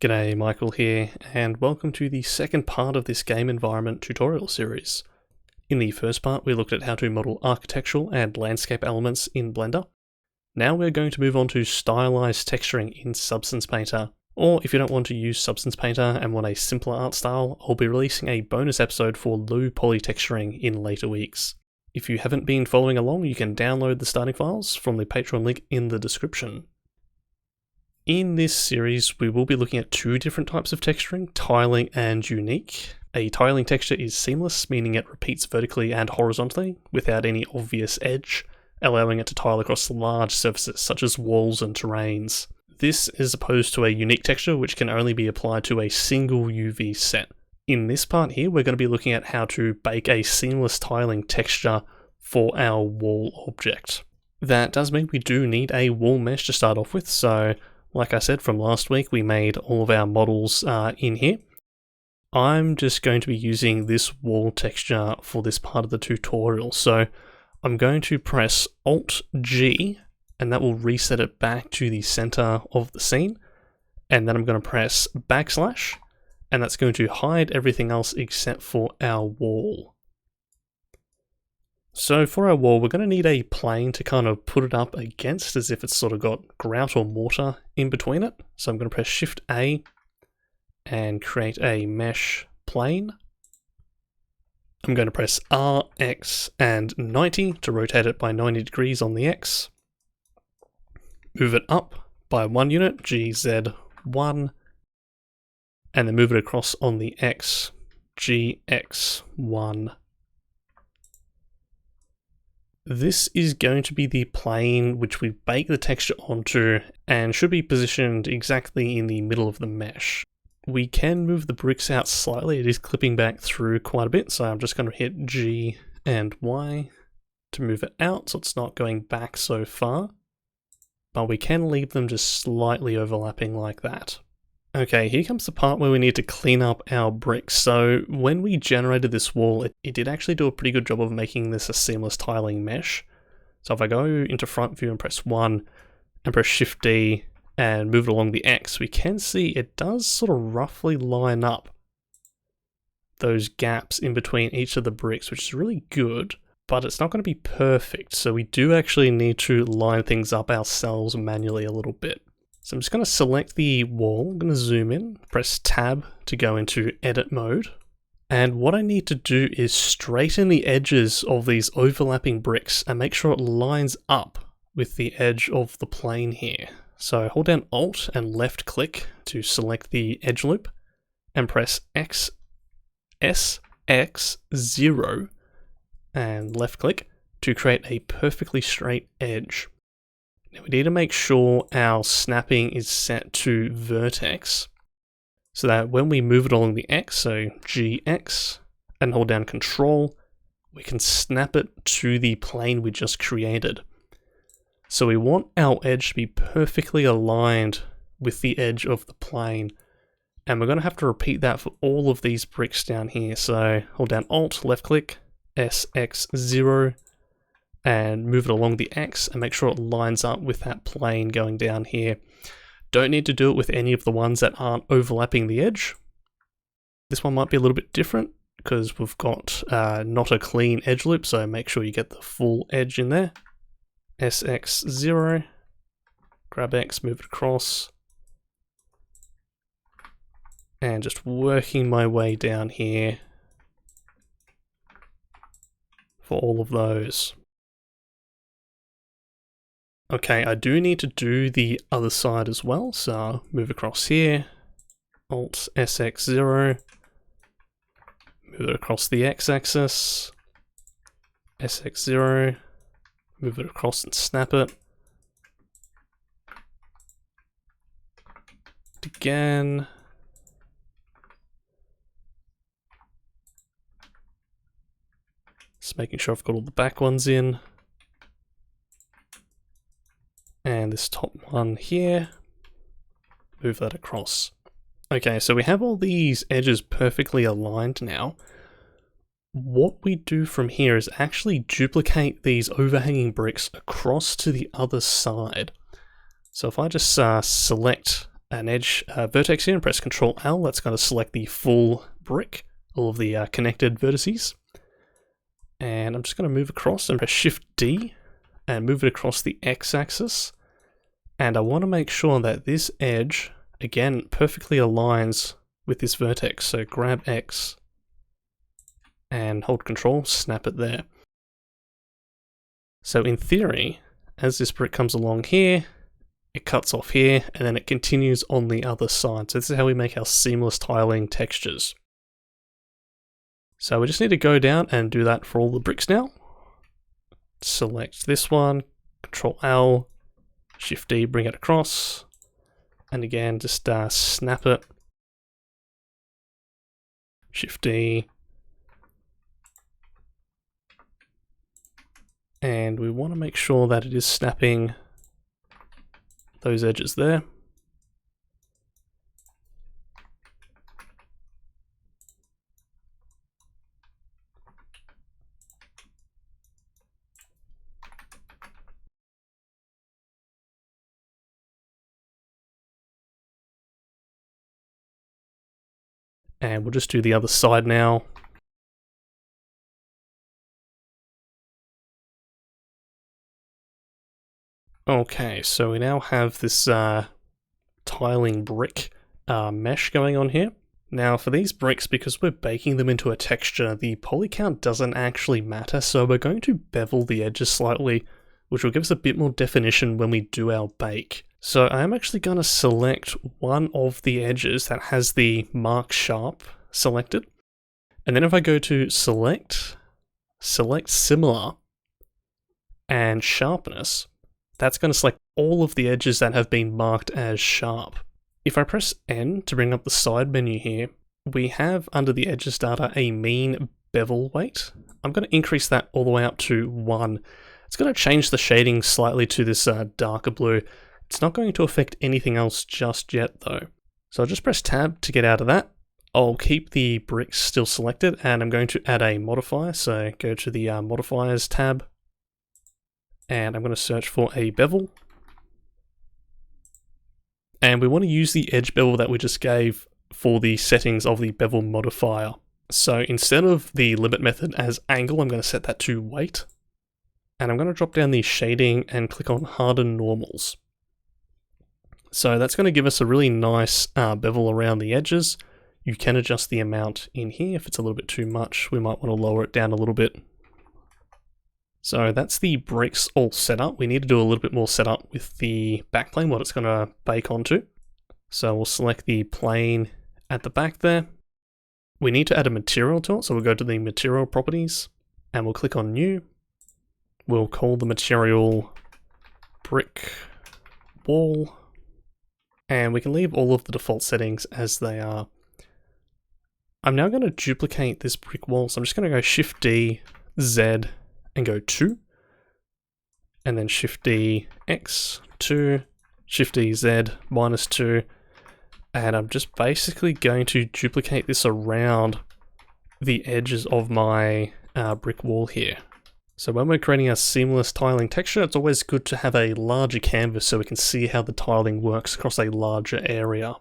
G'day, Michael here, and welcome to the second part of this game environment tutorial series. In the first part, we looked at how to model architectural and landscape elements in Blender. Now we're going to move on to stylized texturing in Substance Painter. Or if you don't want to use Substance Painter and want a simpler art style, I'll be releasing a bonus episode for low poly texturing in later weeks. If you haven't been following along, you can download the starting files from the Patron link in the description. In this series, we will be looking at two different types of texturing, tiling and unique. A tiling texture is seamless, meaning it repeats vertically and horizontally without any obvious edge, allowing it to tile across large surfaces such as walls and terrains. This is opposed to a unique texture which can only be applied to a single UV set. In this part here, we're going to be looking at how to bake a seamless tiling texture for our wall object. That does mean we do need a wall mesh to start off with, so like I said from last week, we made all of our models in here. I'm just going to be using this wall texture for this part of the tutorial. So I'm going to press Alt-G, and that will reset it back to the center of the scene. And then I'm going to press backslash, and that's going to hide everything else except for our wall. So for our wall, we're going to need a plane to kind of put it up against, as if it's sort of got grout or mortar in between it. So I'm going to press Shift A and create a mesh plane. I'm going to press R, X, and 90 to rotate it by 90 degrees on the X. Move it up by 1 unit, G, Z, 1. And then move it across on the X, G, X, 1. This is going to be the plane which we bake the texture onto and should be positioned exactly in the middle of the mesh. We can move the bricks out slightly, it is clipping back through quite a bit, so I'm just going to hit G and Y to move it out so it's not going back so far. But we can leave them just slightly overlapping like that. Okay, here comes the part where we need to clean up our bricks. So when we generated this wall, it did actually do a pretty good job of making this a seamless tiling mesh. So if I go into front view and press 1 and press Shift D and move it along the X, we can see it does sort of roughly line up those gaps in between each of the bricks, which is really good, but it's not going to be perfect. So we do actually need to line things up ourselves manually a little bit. So I'm just going to select the wall, I'm going to zoom in, press Tab to go into edit mode. And what I need to do is straighten the edges of these overlapping bricks and make sure it lines up with the edge of the plane here. So hold down Alt and left click to select the edge loop and press SX0 and left click to create a perfectly straight edge. Now we need to make sure our snapping is set to vertex so that when we move it along the X, so GX, and hold down Control, we can snap it to the plane we just created. So we want our edge to be perfectly aligned with the edge of the plane, and we're going to have to repeat that for all of these bricks down here. So hold down Alt, left click, SX0, and move it along the X and make sure it lines up with that plane going down here. Don't need to do it with any of the ones that aren't overlapping the edge. This one might be a little bit different because we've got not a clean edge loop, so make sure you get the full edge in there. SX0, grab X, move it across, and just working my way down here for all of those. Okay, I do need to do the other side as well, so move across here, Alt SX0, move it across the X-axis, SX0, move it across and snap it. Again. Just making sure I've got all the back ones in. And this top one here, move that across. Okay, so we have all these edges perfectly aligned now. What we do from here is actually duplicate these overhanging bricks across to the other side. So if I just select an edge vertex here and press Ctrl L. That's going to select the full brick, all of the connected vertices. And I'm just going to move across and press Shift D and move it across the X-axis. And I want to make sure that this edge, again, perfectly aligns with this vertex. So grab X and hold Control, snap it there. So in theory, as this brick comes along here, it cuts off here, and then it continues on the other side. So this is how we make our seamless tiling textures. So we just need to go down and do that for all the bricks now. Select this one, Control L, Shift D, bring it across, and again, just snap it. Shift D. And we want to make sure that it is snapping those edges there. And we'll just do the other side now. Okay, so we now have this tiling brick mesh going on here. Now for these bricks, because we're baking them into a texture, the poly count doesn't actually matter, so we're going to bevel the edges slightly, which will give us a bit more definition when we do our bake. So I'm actually going to select one of the edges that has the mark sharp selected. And then if I go to select similar, and sharpness, that's going to select all of the edges that have been marked as sharp. If I press N to bring up the side menu here, we have under the edges data a mean bevel weight. I'm going to increase that all the way up to 1. It's going to change the shading slightly to this darker blue. It's not going to affect anything else just yet though. So I'll just press Tab to get out of that. I'll keep the bricks still selected, and I'm going to add a modifier. So go to the modifiers tab, and I'm going to search for a bevel. And we want to use the edge bevel that we just gave for the settings of the bevel modifier. So instead of the limit method as angle, I'm going to set that to weight. And I'm going to drop down the shading and click on harden normals. So that's going to give us a really nice bevel around the edges. You can adjust the amount in here. If it's a little bit too much, we might want to lower it down a little bit. So that's the bricks all set up. We need to do a little bit more setup with the backplane, what it's going to bake onto. So we'll select the plane at the back there. We need to add a material to it, so we'll go to the material properties and we'll click on new. We'll call the material brick wall, and we can leave all of the default settings as they are. I'm now going to duplicate this brick wall, so I'm just going to go Shift D, Z, and go 2, and then Shift D, X, 2, Shift D, Z, -2, and I'm just basically going to duplicate this around the edges of my brick wall here. So when we're creating a seamless tiling texture, it's always good to have a larger canvas so we can see how the tiling works across a larger area.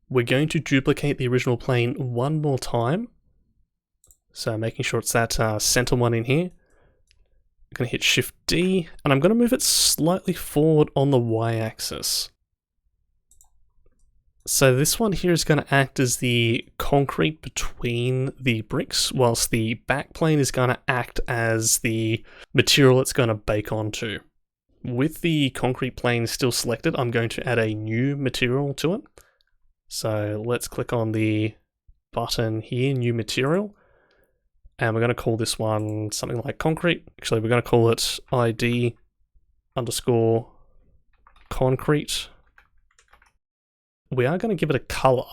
We're going to duplicate the original plane one more time. So making sure it's that center one in here. I'm going to hit Shift D, and I'm going to move it slightly forward on the Y-axis. So this one here is going to act as the concrete between the bricks, whilst the back plane is going to act as the material it's going to bake onto. With the concrete plane still selected, I'm going to add a new material to it. So let's click on the button here, new material, and we're going to call this one something like concrete. Actually, we're going to call it ID underscore concrete. We are going to give it a color.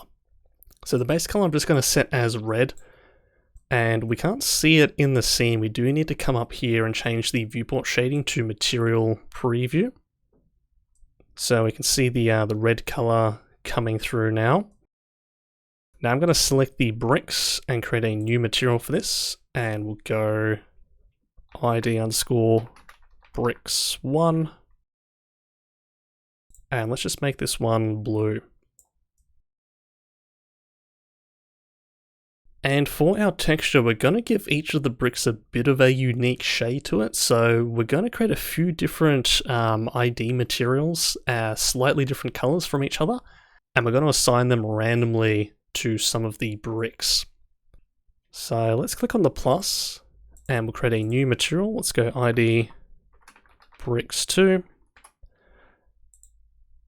So the base color I'm just going to set as red, and we can't see it in the scene. We do need to come up here and change the viewport shading to material preview. So we can see the red color coming through now. Now I'm going to select the bricks and create a new material for this, and we'll go ID underscore bricks 1. And let's just make this one blue. And for our texture, we're going to give each of the bricks a bit of a unique shade to it. So we're going to create a few different ID materials, slightly different colors from each other, and we're going to assign them randomly to some of the bricks. So let's click on the plus, and we'll create a new material. Let's go ID bricks 2,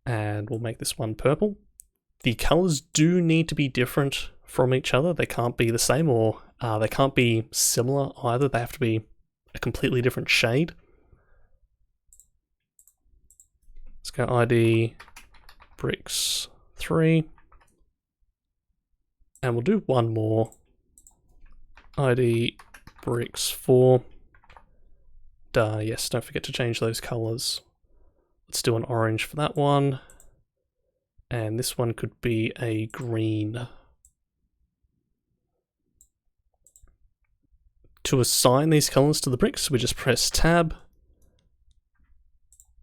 and we'll make this one purple. The colors do need to be different from each other. They can't be the same, or they can't be similar either. They have to be a completely different shade. Let's go ID bricks 3, and we'll do one more. ID bricks 4. Yes, don't forget to change those colors. Let's do an orange for that one. And this one could be a green. To assign these colors to the bricks, we just press Tab.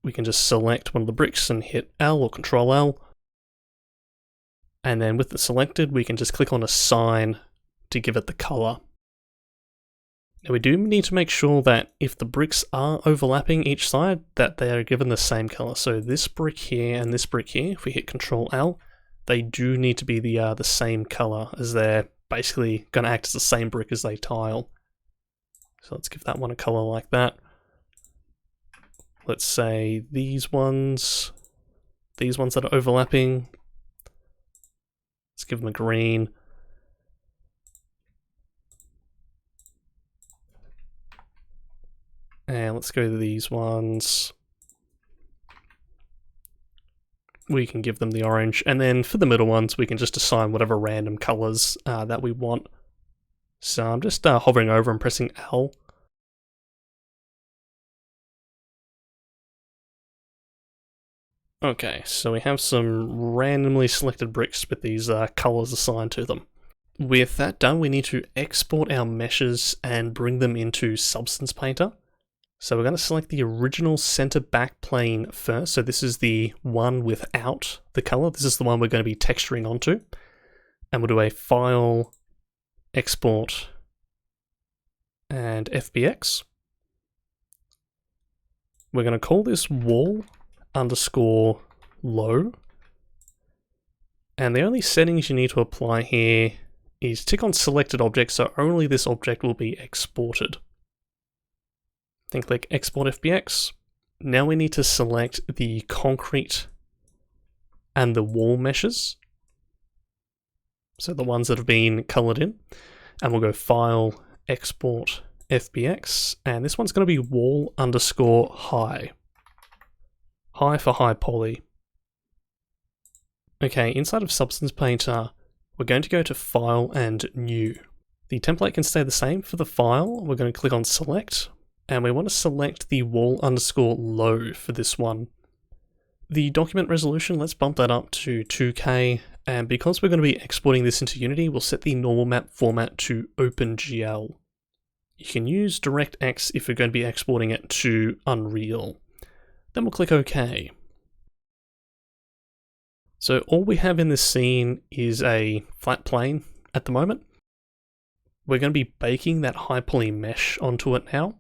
We can just select one of the bricks and hit L or Control L. And then with it selected, we can just click on Assign to give it the color. Now we do need to make sure that if the bricks are overlapping each side, that they are given the same color. So this brick here and this brick here, if we hit Control L, they do need to be the same color, as they're basically going to act as the same brick as they tile. So let's give that one a color like that. Let's say these ones that are overlapping, let's give them a green. And let's go to these ones. We can give them the orange. And then for the middle ones, we can just assign whatever random colors that we want. So I'm just hovering over and pressing L. Okay, so we have some randomly selected bricks with these colors assigned to them. With that done, we need to export our meshes and bring them into Substance Painter. So we're going to select the original center back plane first. So this is the one without the color. This is the one we're going to be texturing onto. And we'll do a File, Export, and FBX. We're going to call this wall underscore low. And the only settings you need to apply here is tick on selected object, so only this object will be exported. Then click Export FBX. Now we need to select the concrete and the wall meshes. So the ones that have been colored in. And we'll go File, Export, FBX. And this one's going to be wall underscore high. High for high poly. Okay, inside of Substance Painter, we're going to go to File and New. The template can stay the same. For the file, we're going to click on Select. And we want to select the wall underscore low for this one. The document resolution, let's bump that up to 2K. And because we're going to be exporting this into Unity, we'll set the normal map format to OpenGL. You can use DirectX if you're going to be exporting it to Unreal. Then we'll click OK. So all we have in this scene is a flat plane at the moment. We're going to be baking that high poly mesh onto it now.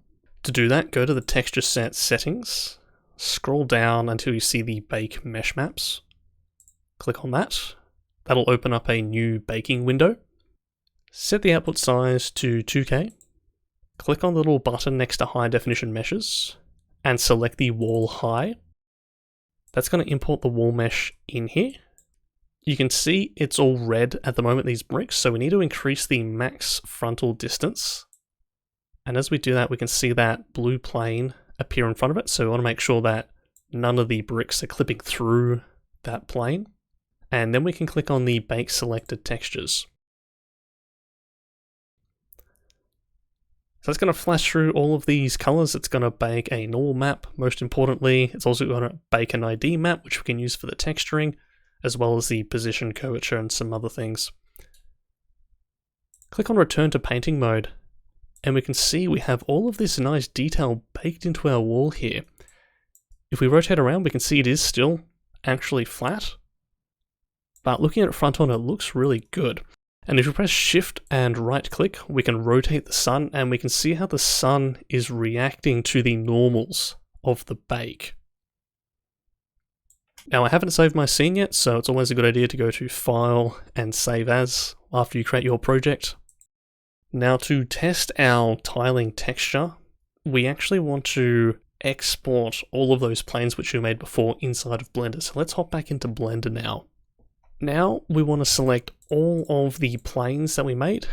To do that, go to the texture set settings, scroll down until you see the bake mesh maps. Click on that. That'll open up a new baking window. Set the output size to 2K. Click on the little button next to high definition meshes and select the wall high. That's going to import the wall mesh in here. You can see it's all red at the moment, these bricks, so we need to increase the max frontal distance. And as we do that, we can see that blue plane appear in front of it. So we want to make sure that none of the bricks are clipping through that plane. And then we can click on the Bake Selected Textures. So it's going to flash through all of these colors. It's going to bake a normal map, most importantly. It's also going to bake an ID map, which we can use for the texturing, as well as the position, curvature, and some other things. Click on Return to Painting Mode. And we can see we have all of this nice detail baked into our wall here. If we rotate around, we can see it is still actually flat. But looking at it front on, it looks really good. And if we press shift and right click, we can rotate the sun and we can see how the sun is reacting to the normals of the bake. Now I haven't saved my scene yet, so it's always a good idea to go to File and Save As after you create your project. Now to test our tiling texture, we actually want to export all of those planes which we made before inside of Blender. So let's hop back into Blender now. Now we want to select all of the planes that we made.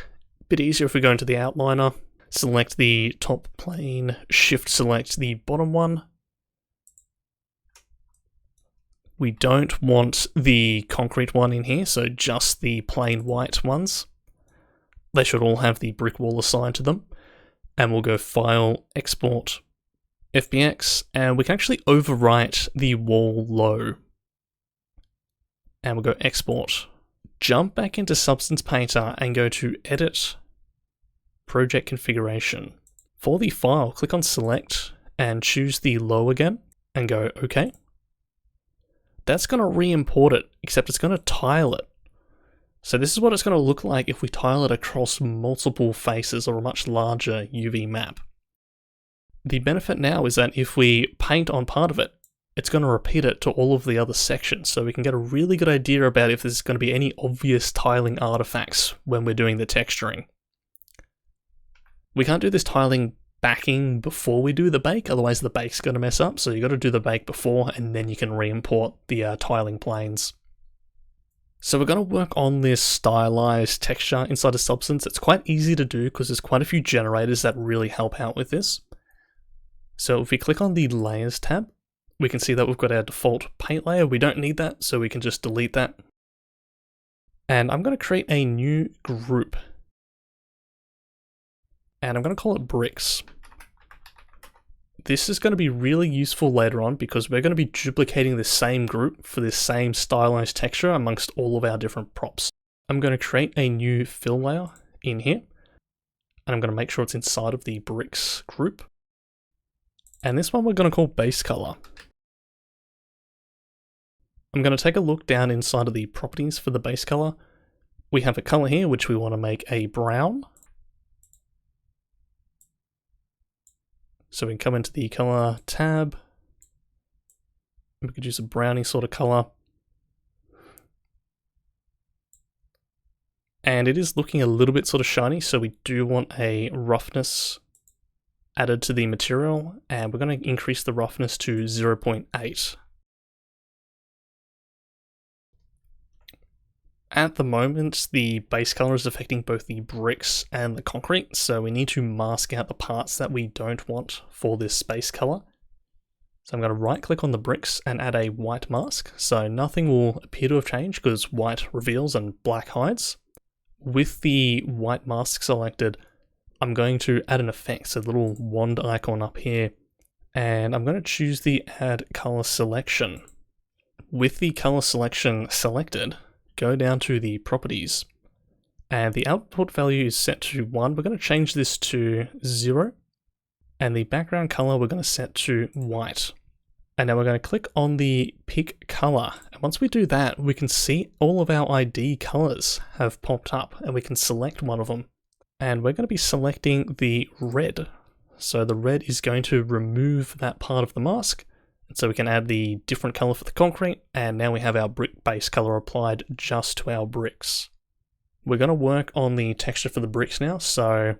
Bit easier if we go into the outliner, select the top plane, shift select the bottom one. We don't want the concrete one in here, so just the plain white ones. They should all have the brick wall assigned to them. And we'll go File, Export, FBX, and we can actually overwrite the wall low. And we'll go Export. Jump back into Substance Painter and go to Edit, Project Configuration. For the file, click on Select and choose the low again and go OK. That's going to re-import it, except it's going to tile it. So this is what it's going to look like if we tile it across multiple faces or a much larger UV map. The benefit now is that if we paint on part of it, it's going to repeat it to all of the other sections, so we can get a really good idea about if there's going to be any obvious tiling artifacts when we're doing the texturing. We can't do this tiling backing before we do the bake, otherwise the bake's going to mess up, so you got to do the bake before and then you can re-import the tiling planes. So we're going to work on this stylized texture inside of Substance. It's quite easy to do because there's quite a few generators that really help out with this. So if we click on the Layers tab, we can see that we've got our default paint layer. We don't need that, so we can just delete that. And I'm going to create a new group. And I'm going to call it Bricks. This is going to be really useful later on because we're going to be duplicating the same group for this same stylized texture amongst all of our different props. I'm going to create a new fill layer in here. And I'm going to make sure it's inside of the Bricks group. And this one we're going to call Base Color. I'm going to take a look down inside of the properties for the base color. We have a color here which we want to make a brown. So we can come into the color tab. We could use a brownie sort of color. And it is looking a little bit sort of shiny, so we do want a roughness added to the material, and we're going to increase the roughness to 0.8. At the moment, the base color is affecting both the bricks and the concrete, so we need to mask out the parts that we don't want for this base color. So I'm going to right click on the bricks and add a white mask, so nothing will appear to have changed because white reveals and black hides. With the white mask selected, I'm going to add an effect, so the little wand icon up here, and I'm going to choose the Add Color Selection. With the color selection selected, go down to the properties, and the output value is set to 1. We're going to change this to 0, and the background color we're going to set to white. And now we're going to click on the pick color, and once we do that, we can see all of our ID colors have popped up, and we can select one of them. And we're going to be selecting the red. So the red is going to remove that part of the mask. And so we can add the different color for the concrete, and now we have our brick base color applied just to our bricks. We're going to work on the texture for the bricks now, so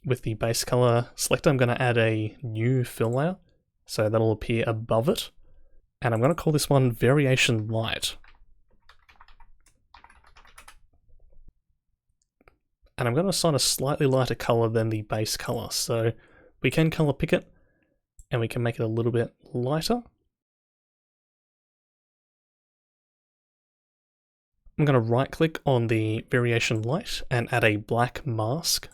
with the base color selector, I'm going to add a new fill layer, so that'll appear above it, and I'm going to call this one Variation Light. And I'm going to assign a slightly lighter color than the base color, so we can color pick it, and we can make it a little bit lighter. I'm going to right click on the Variation Light and add a black mask.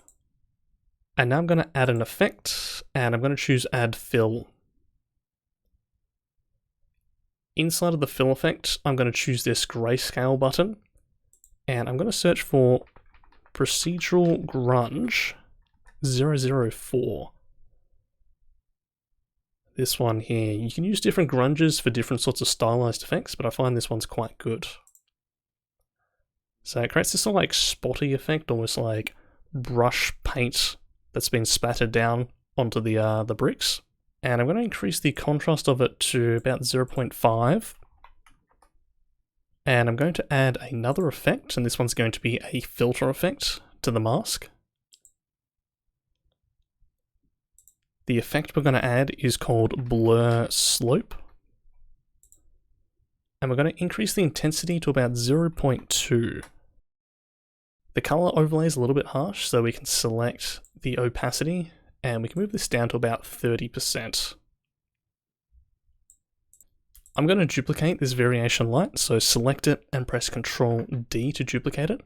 And now I'm going to add an effect, and I'm going to choose Add Fill. Inside of the fill effect, I'm going to choose this grayscale button, and I'm going to search for Procedural Grunge 004. This one here. You can use different grunges for different sorts of stylized effects, but I find this one's quite good. So it creates this sort of like spotty effect, almost like brush paint that's been splattered down onto the bricks. And I'm going to increase the contrast of it to about 0.5. And I'm going to add another effect, and this one's going to be a filter effect to the mask. The effect we're going to add is called Blur Slope. And we're going to increase the intensity to about 0.2. The color overlay is a little bit harsh, so we can select the opacity, and we can move this down to about 30%. I'm going to duplicate this variation light, so select it and press Ctrl D to duplicate it.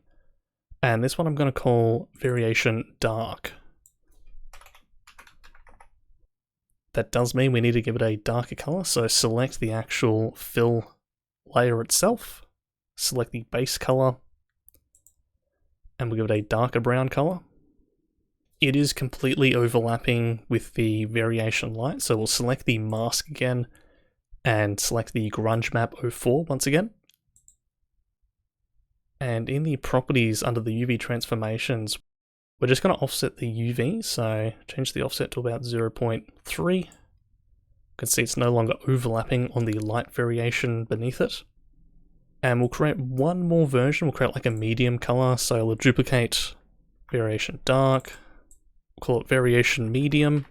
And this one I'm going to call Variation Dark. That does mean we need to give it a darker color, so select the actual fill layer itself, select the base color, and we'll give it a darker brown color. It is completely overlapping with the variation light, so we'll select the mask again, and select the Grunge Map 04 once again. And in the properties under the UV transformations, we're just going to offset the UV, so change the offset to about 0.3. You can see it's no longer overlapping on the light variation beneath it. And we'll create one more version, we'll create like a medium color, so we'll duplicate Variation Dark, we'll call it Variation Medium.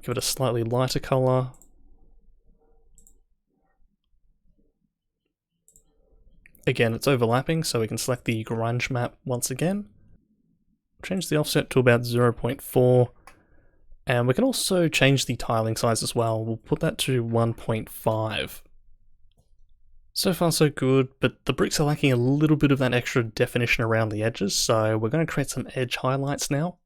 Give it a slightly lighter color. Again, it's overlapping, so we can select the grunge map once again. Change the offset to about 0.4. And we can also change the tiling size as well. We'll put that to 1.5. So far so good, but the bricks are lacking a little bit of that extra definition around the edges, so we're going to create some edge highlights now.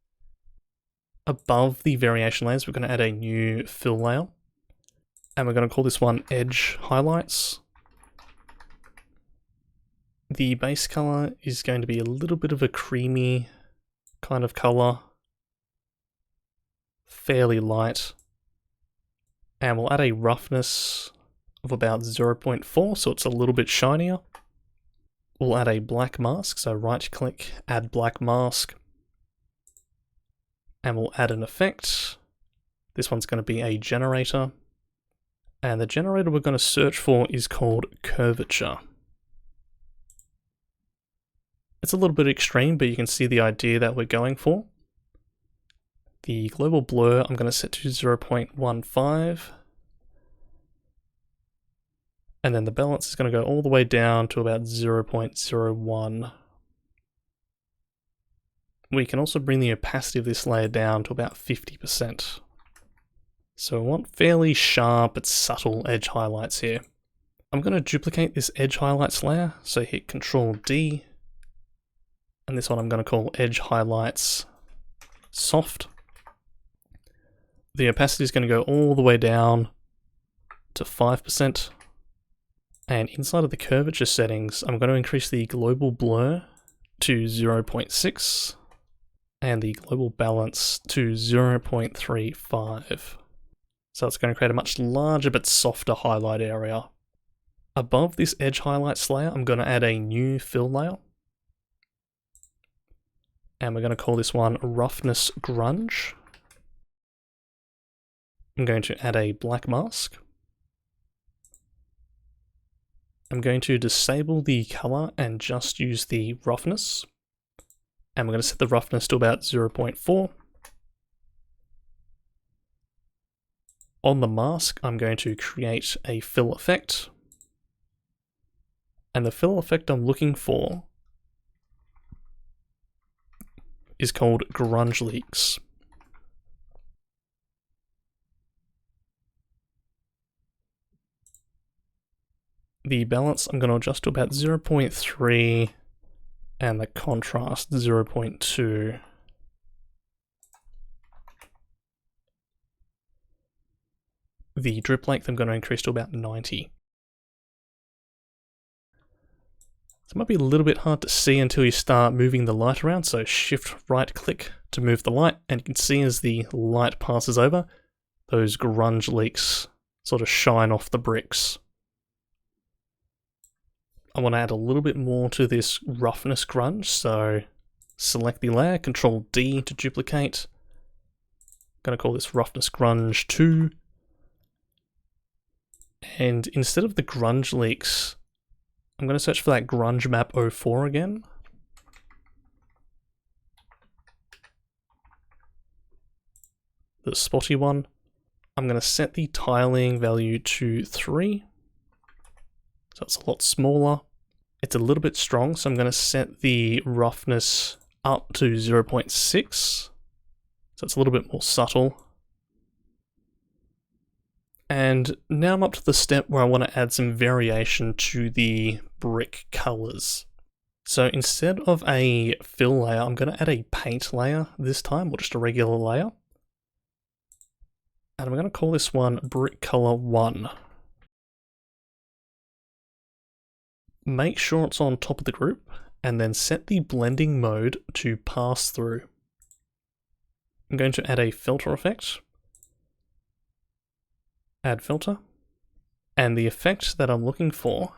Above the variation layers, we're going to add a new fill layer. And we're going to call this one Edge Highlights. The base color is going to be a little bit of a creamy kind of color. Fairly light. And we'll add a roughness of about 0.4, so it's a little bit shinier. We'll add a black mask, so right click, add black mask. And we'll add an effect. This one's going to be a generator. And the generator we're going to search for is called Curvature. It's a little bit extreme, but you can see the idea that we're going for. The global blur I'm going to set to 0.15. And then the balance is going to go all the way down to about 0.01. We can also bring the opacity of this layer down to about 50%. So we want fairly sharp but subtle edge highlights here. I'm going to duplicate this edge highlights layer, so hit Ctrl D. And this one I'm going to call Edge Highlights Soft. The opacity is going to go all the way down to 5%. And inside of the curvature settings, I'm going to increase the global blur to 0.6 and the global balance to 0.35. So it's going to create a much larger but softer highlight area. Above this edge highlights layer, I'm going to add a new fill layer. And we're going to call this one Roughness Grunge. I'm going to add a black mask. I'm going to disable the color and just use the roughness. And we're going to set the roughness to about 0.4. On the mask, I'm going to create a fill effect. And the fill effect I'm looking for is called Grunge Leaks. The balance I'm going to adjust to about 0.3 and the contrast 0.2. The drip length I'm going to increase to about 90. So it might be a little bit hard to see until you start moving the light around, so shift right click to move the light, and you can see as the light passes over, those grunge leaks sort of shine off the bricks. I want to add a little bit more to this roughness grunge, so select the layer, Control D to duplicate. I'm going to call this roughness grunge 2. And instead of the grunge leaks, I'm going to search for that grunge map 04 again. The spotty one. I'm going to set the tiling value to 3. So it's a lot smaller. It's a little bit strong, so I'm going to set the roughness up to 0.6. So it's a little bit more subtle. And now I'm up to the step where I want to add some variation to the brick colors. So instead of a fill layer, I'm going to add a paint layer this time, or just a regular layer. And I'm going to call this one Brick Color 1. Make sure it's on top of the group, and then set the blending mode to pass through. I'm going to add a filter effect. Add filter. And the effect that I'm looking for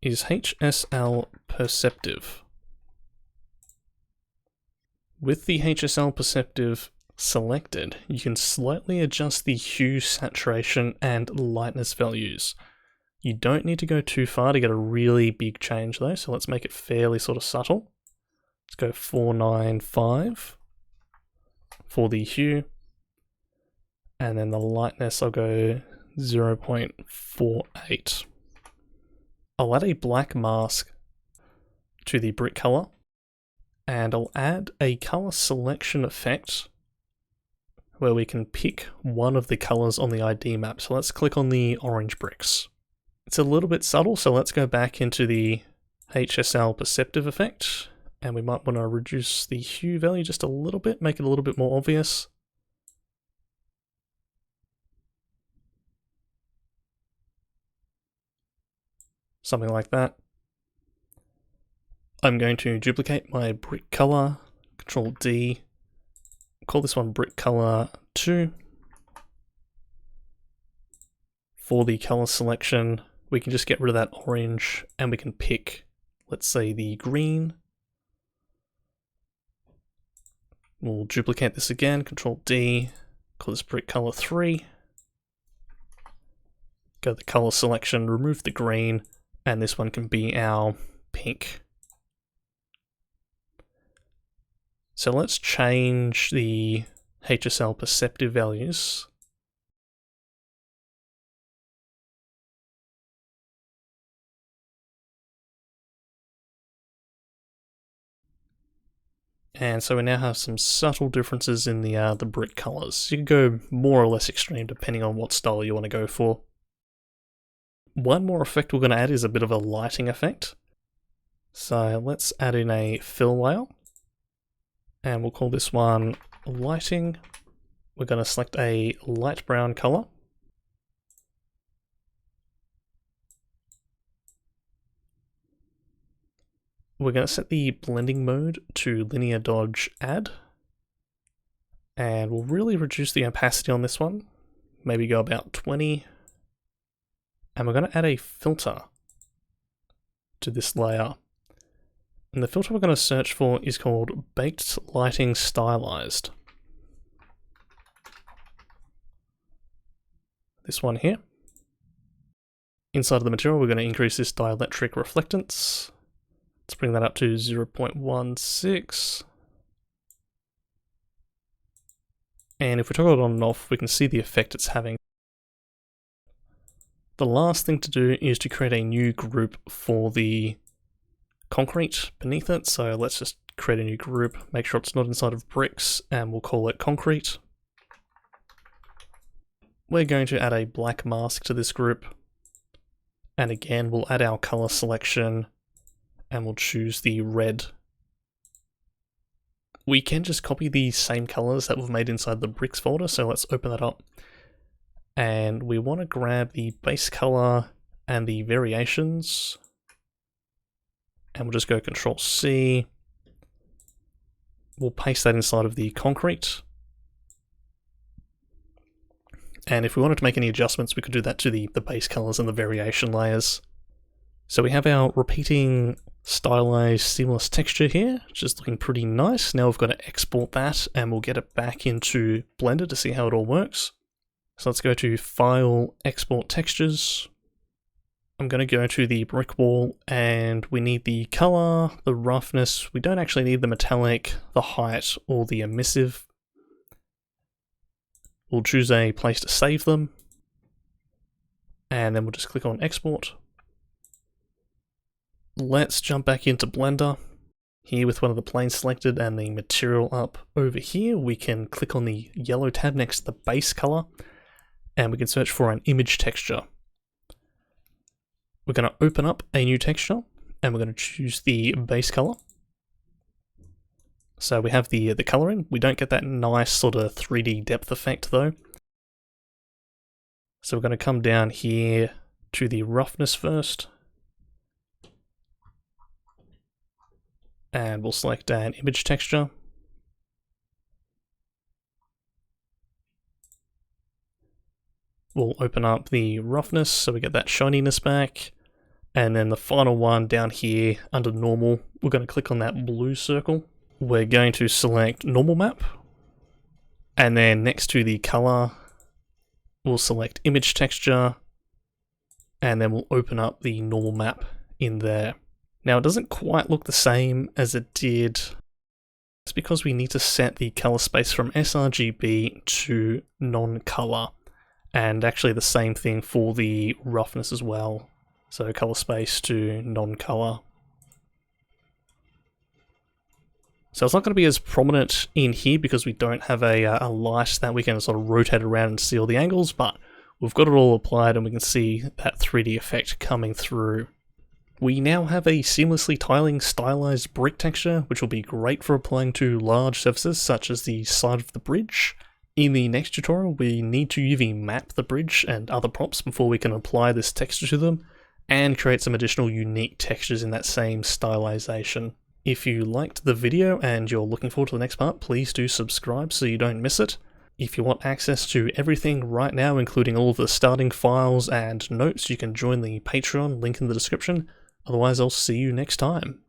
is HSL Perceptive. With the HSL Perceptive selected, you can slightly adjust the hue, saturation, and lightness values. You don't need to go too far to get a really big change though, so let's make it fairly sort of subtle. Let's go 495 for the hue, and then the lightness I'll go 0.48. I'll add a black mask to the brick color, and I'll add a color selection effect where we can pick one of the colors on the ID map. So let's click on the orange bricks. It's a little bit subtle, so let's go back into the HSL Perceptive effect, and we might want to reduce the hue value just a little bit, make it a little bit more obvious. Something like that. I'm going to duplicate my brick color, Control D, call this one Brick Color 2. For the color selection, we can just get rid of that orange and we can pick, let's say, the green. We'll duplicate this again, Control D, call this Brick Color 3. Go to the color selection, remove the green, and this one can be our pink. So let's change the HSL Perceptive values. And so we now have some subtle differences in the brick colors. You can go more or less extreme depending on what style you want to go for. One more effect we're going to add is a bit of a lighting effect. So let's add in a fill layer. And we'll call this one lighting. We're going to select a light brown color. We're going to set the blending mode to linear dodge add. And we'll really reduce the opacity on this one. Maybe go about 20. And we're going to add a filter to this layer. And the filter we're going to search for is called Baked Lighting Stylized. This one here. Inside of the material, we're going to increase this dielectric reflectance. Let's bring that up to 0.16. And if we toggle it on and off, we can see the effect it's having. The last thing to do is to create a new group for the concrete beneath it. So let's just create a new group, make sure it's not inside of bricks, and we'll call it concrete. We're going to add a black mask to this group. And again, we'll add our color selection and we'll choose the red. We can just copy the same colors that we've made inside the bricks folder. So let's open that up. And we want to grab the base color and the variations. And we'll just go Control C. We'll paste that inside of the concrete. and if we wanted to make any adjustments, we could do that to the base colors and the variation layers. So we have our repeating stylized seamless texture here, which is looking pretty nice. Now we've got to export that, and we'll get it back into Blender to see how it all works. So let's go to File, Export Textures. I'm going to go to the brick wall, and we need the color, the roughness. We don't actually need the metallic, the height, or the emissive. We'll choose a place to save them, and then we'll just click on Export. Let's jump back into Blender. Here with one of the planes selected and the material up over here, we can click on the yellow tab next to the base color, and we can search for an image texture. We're going to open up a new texture, and we're going to choose the base color. So we have the coloring. We don't get that nice sort of 3D depth effect though. So we're going to come down here to the roughness first. And we'll select an image texture. We'll open up the roughness so we get that shininess back. And then the final one down here under normal, we're going to click on that blue circle. We're going to select normal map. And then next to the color, we'll select image texture. And then we'll open up the normal map in there. Now it doesn't quite look the same as it did. It's because we need to set the color space from sRGB to non-color. And actually the same thing for the roughness as well. So color space to non-color. So it's not going to be as prominent in here because we don't have a light that we can sort of rotate around and see all the angles, but we've got it all applied and we can see that 3D effect coming through. We now have a seamlessly tiling stylized brick texture, which will be great for applying to large surfaces such as the side of the bridge. In the next tutorial, we need to UV map the bridge and other props before we can apply this texture to them, and create some additional unique textures in that same stylization. If you liked the video and you're looking forward to the next part, please do subscribe so you don't miss it. If you want access to everything right now, including all of the starting files and notes, you can join the Patreon, link in the description. Otherwise, I'll see you next time.